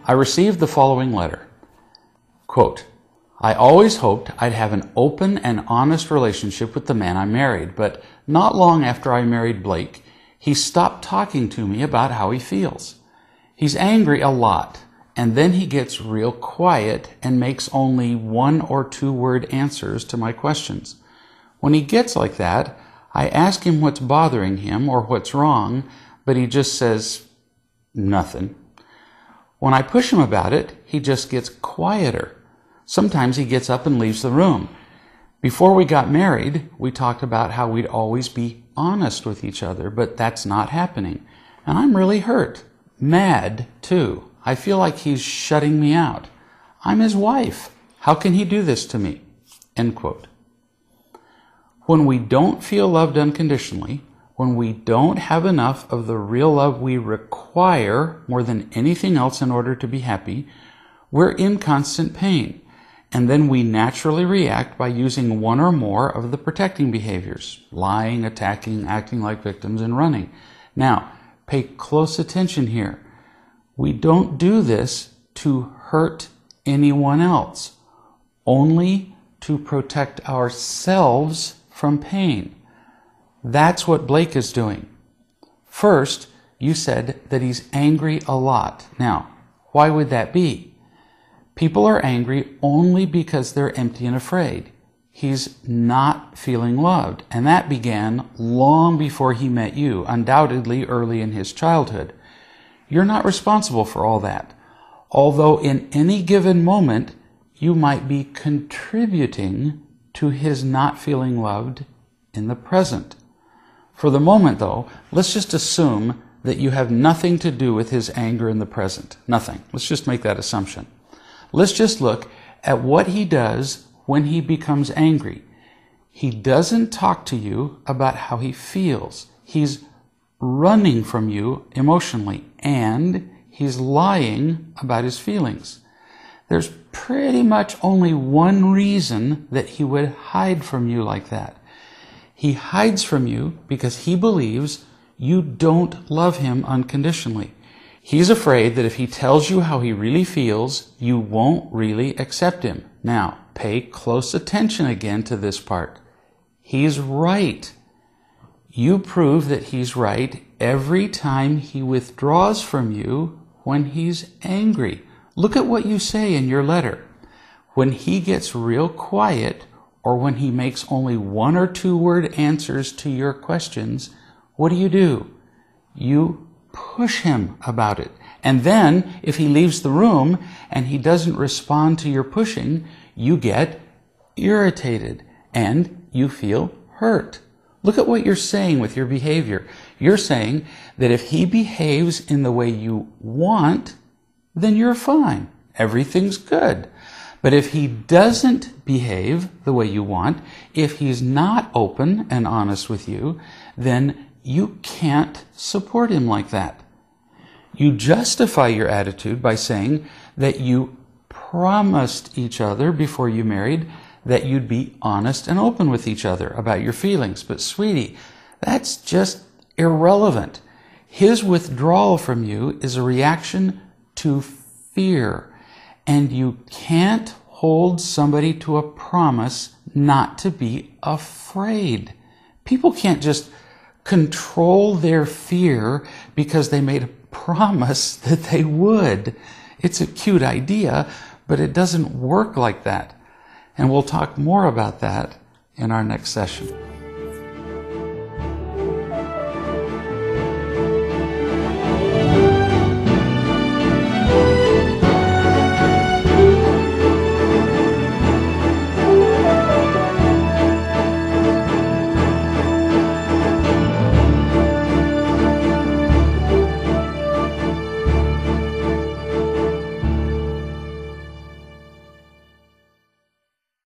I received the following letter. Quote, I always hoped I'd have an open and honest relationship with the man I married, but not long after I married Blake, he stopped talking to me about how he feels. He's angry a lot, and then he gets real quiet and makes only 1 or 2 word answers to my questions. When he gets like that, I ask him what's bothering him or what's wrong, but he just says nothing. When I push him about it, he just gets quieter. Sometimes he gets up and leaves the room. Before we got married, we talked about how we'd always be honest with each other, but that's not happening. And I'm really hurt. Mad, too. I feel like he's shutting me out. I'm his wife. How can he do this to me? End quote. When we don't feel loved unconditionally, when we don't have enough of the real love we require more than anything else in order to be happy, we're in constant pain. And then we naturally react by using 1 or more of the protecting behaviors: lying, attacking, acting like victims, and running. Now, pay close attention here. We don't do this to hurt anyone else, only to protect ourselves from pain. That's what Blake is doing. First, you said that he's angry a lot. Now, why would that be? People are angry only because they're empty and afraid. He's not feeling loved, and that began long before he met you, undoubtedly early in his childhood. You're not responsible for all that, although in any given moment you might be contributing to his not feeling loved in the present. For the moment, though, let's just assume that you have nothing to do with his anger in the present. Nothing. Let's just make that assumption. Let's just look at what he does when he becomes angry. He doesn't talk to you about how he feels. He's running from you emotionally, and he's lying about his feelings. There's pretty much only one reason that he would hide from you like that. He hides from you because he believes you don't love him unconditionally. He's afraid that if he tells you how he really feels, you won't really accept him. Now, pay close attention again to this part. He's right. You prove that he's right every time he withdraws from you when he's angry. Look at what you say in your letter. When he gets real quiet, or when he makes only 1 or 2 word answers to your questions, what do? You push him about it. And then, if he leaves the room and he doesn't respond to your pushing, you get irritated and you feel hurt. Look at what you're saying with your behavior. You're saying that if he behaves in the way you want, then you're fine. Everything's good. But if he doesn't behave the way you want, if he's not open and honest with you, then you can't support him like that. You justify your attitude by saying that you promised each other before you married that you'd be honest and open with each other about your feelings. But sweetie, that's just irrelevant. His withdrawal from you is a reaction to fear, and you can't hold somebody to a promise not to be afraid. People can't just control their fear because they made a promise that they would. It's a cute idea, but it doesn't work like that. And we'll talk more about that in our next session.